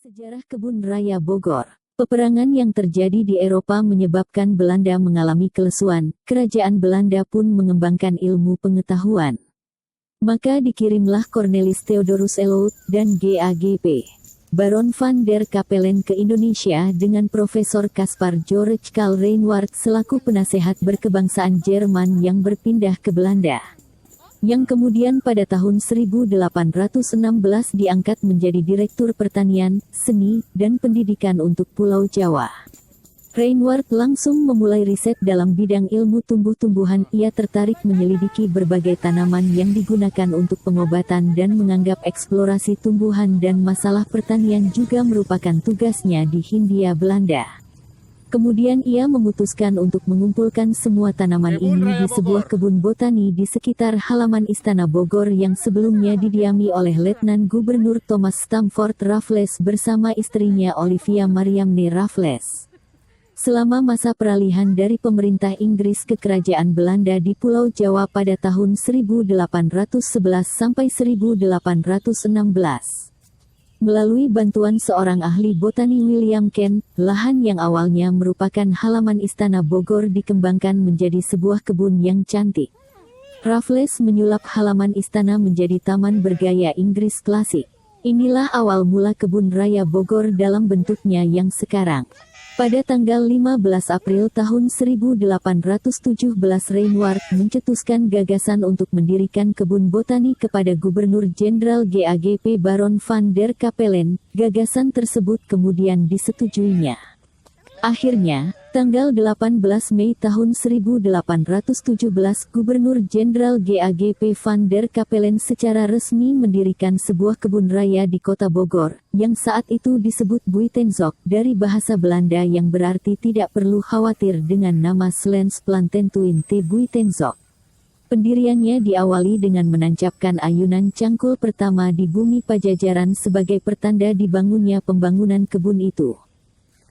Sejarah Kebun Raya Bogor. Peperangan yang terjadi di Eropa menyebabkan Belanda mengalami kelesuan, kerajaan Belanda pun mengembangkan ilmu pengetahuan. Maka dikirimlah Cornelis Theodorus Elout dan GAGP. Baron van der Capellen ke Indonesia dengan Profesor Caspar George Karl Reinwardt selaku penasehat berkebangsaan Jerman yang berpindah ke Belanda. Yang kemudian pada tahun 1816 diangkat menjadi Direktur Pertanian, Seni, dan Pendidikan untuk Pulau Jawa. Reinwardt langsung memulai riset dalam bidang ilmu tumbuh-tumbuhan. Ia tertarik menyelidiki berbagai tanaman yang digunakan untuk pengobatan dan menganggap eksplorasi tumbuhan dan masalah pertanian juga merupakan tugasnya di Hindia Belanda. Kemudian ia memutuskan untuk mengumpulkan semua tanaman ini di sebuah kebun botani di sekitar halaman Istana Bogor yang sebelumnya didiami oleh Letnan Gubernur Thomas Stamford Raffles bersama istrinya Olivia Mariamne Raffles. Selama masa peralihan dari pemerintah Inggris ke kerajaan Belanda di Pulau Jawa pada tahun 1811 sampai 1816. Melalui bantuan seorang ahli botani William Kent, lahan yang awalnya merupakan halaman Istana Bogor dikembangkan menjadi sebuah kebun yang cantik. Raffles menyulap halaman istana menjadi taman bergaya Inggris klasik. Inilah awal mula Kebun Raya Bogor dalam bentuknya yang sekarang. Pada tanggal 15 April tahun 1817 Reinwardt mencetuskan gagasan untuk mendirikan kebun botani kepada Gubernur Jenderal GAGP Baron van der Capellen. Gagasan tersebut kemudian disetujuinya. Akhirnya, tanggal 18 Mei tahun 1817 Gubernur Jenderal GAGP van der Capellen secara resmi mendirikan sebuah kebun raya di kota Bogor, yang saat itu disebut Buitenzorg, dari bahasa Belanda yang berarti tidak perlu khawatir dengan nama Slensplantentuin te Buitenzorg. Pendiriannya diawali dengan menancapkan ayunan cangkul pertama di bumi Pajajaran sebagai pertanda dibangunnya pembangunan kebun itu.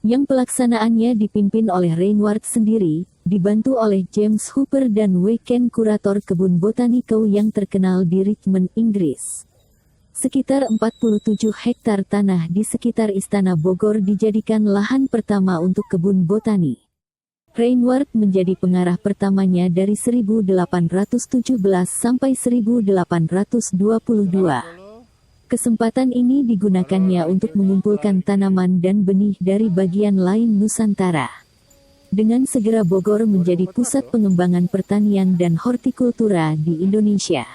Yang pelaksanaannya dipimpin oleh Reinwardt sendiri, dibantu oleh James Hooper dan Weken kurator kebun botanikau yang terkenal di Richmond, Inggris. Sekitar 47 hektar tanah di sekitar Istana Bogor dijadikan lahan pertama untuk kebun botani. Reinwardt menjadi pengarah pertamanya dari 1817 sampai 1822. Kesempatan ini digunakannya untuk mengumpulkan tanaman dan benih dari bagian lain Nusantara. Dengan segera Bogor menjadi pusat pengembangan pertanian dan hortikultura di Indonesia.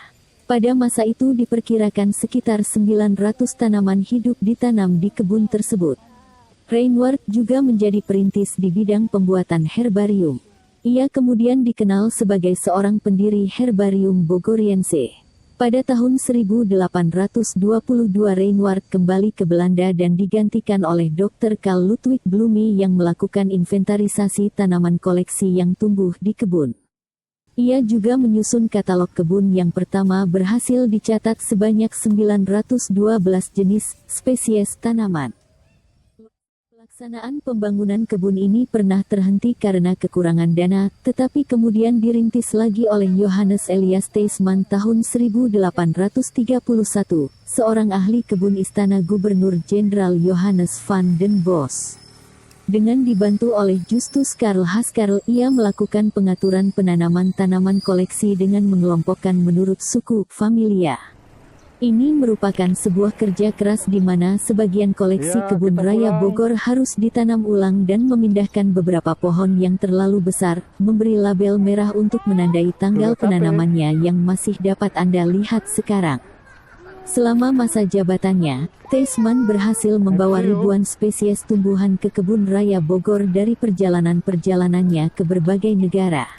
Pada masa itu diperkirakan sekitar 900 tanaman hidup ditanam di kebun tersebut. Reinwardt juga menjadi perintis di bidang pembuatan herbarium. Ia kemudian dikenal sebagai seorang pendiri Herbarium Bogoriense. Pada tahun 1822 Reinwardt kembali ke Belanda dan digantikan oleh Dr. Karl Ludwig Blume yang melakukan inventarisasi tanaman koleksi yang tumbuh di kebun. Ia juga menyusun katalog kebun yang pertama berhasil dicatat sebanyak 912 jenis spesies tanaman. Pelaksanaan pembangunan kebun ini pernah terhenti karena kekurangan dana, tetapi kemudian dirintis lagi oleh Johannes Elias Theismann tahun 1831, seorang ahli kebun istana Gubernur Jenderal Johannes van den Bos. Dengan dibantu oleh Justus Karl Haskell, ia melakukan pengaturan penanaman tanaman koleksi dengan mengelompokkan menurut suku, familia. Ini merupakan sebuah kerja keras di mana sebagian koleksi Kebun Raya Bogor harus ditanam ulang dan memindahkan beberapa pohon yang terlalu besar, memberi label merah untuk menandai tanggal penanamannya yang masih dapat Anda lihat sekarang. Selama masa jabatannya, Theismann berhasil membawa ribuan spesies tumbuhan ke Kebun Raya Bogor dari perjalanan-perjalanannya ke berbagai negara.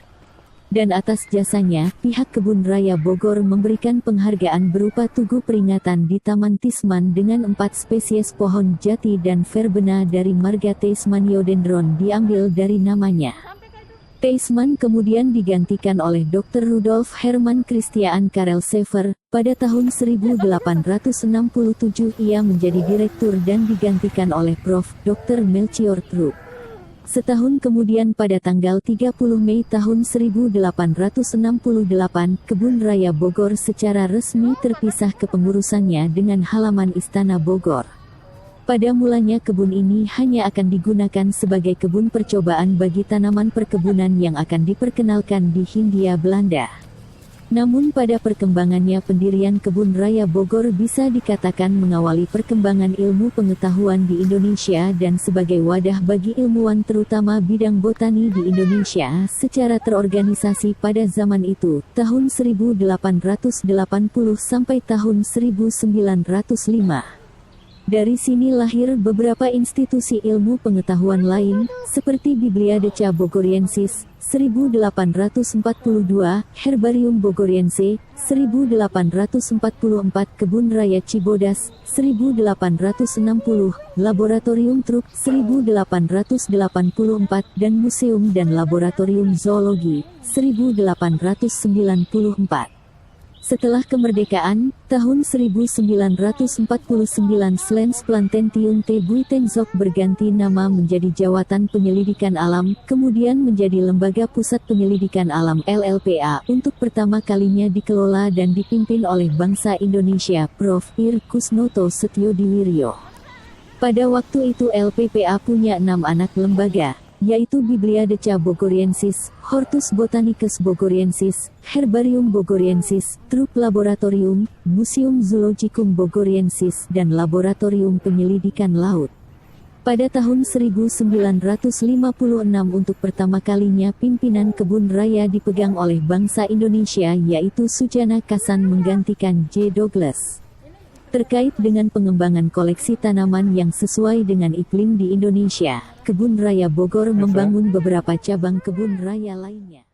Dan atas jasanya, pihak Kebun Raya Bogor memberikan penghargaan berupa tugu peringatan di Taman Theismann dengan 4 spesies pohon jati dan verbena dari marga Theismanniodendron diambil dari namanya. Theismann kemudian digantikan oleh Dr. Rudolf Hermann Christian Karel Sever. Pada tahun 1867 ia menjadi direktur dan digantikan oleh Prof. Dr. Melchior Trupp. Setahun kemudian pada tanggal 30 Mei tahun 1868, Kebun Raya Bogor secara resmi terpisah kepengurusannya dengan halaman Istana Bogor. Pada mulanya kebun ini hanya akan digunakan sebagai kebun percobaan bagi tanaman perkebunan yang akan diperkenalkan di Hindia Belanda. Namun pada perkembangannya pendirian Kebun Raya Bogor bisa dikatakan mengawali perkembangan ilmu pengetahuan di Indonesia dan sebagai wadah bagi ilmuwan terutama bidang botani di Indonesia secara terorganisasi pada zaman itu, tahun 1880 sampai tahun 1905. Dari sini lahir beberapa institusi ilmu pengetahuan lain, seperti Bibliotheca Bogoriensis, 1842, Herbarium Bogoriense, 1844, Kebun Raya Cibodas, 1860, Laboratorium Truk, 1884, dan Museum dan Laboratorium Zoologi, 1894. Setelah kemerdekaan, tahun 1949 Slens Plantentium te Buitenzorg berganti nama menjadi Jawatan Penyelidikan Alam, kemudian menjadi Lembaga Pusat Penyelidikan Alam LLPA, untuk pertama kalinya dikelola dan dipimpin oleh bangsa Indonesia, Prof. Ir. Kusnoto Setyo-Diwiryo. Pada waktu itu LPPA punya 6 anak lembaga, yaitu Bibliotheca Bogoriensis, Hortus Botanicus Bogoriensis, Herbarium Bogoriensis, Truk Laboratorium, Museum Zoologicum Bogoriensis, dan Laboratorium Penyelidikan Laut. Pada tahun 1956 untuk pertama kalinya pimpinan kebun raya dipegang oleh bangsa Indonesia yaitu Sujana Kasan menggantikan J. Douglas. Terkait dengan pengembangan koleksi tanaman yang sesuai dengan iklim di Indonesia, Kebun Raya Bogor membangun beberapa cabang kebun raya lainnya.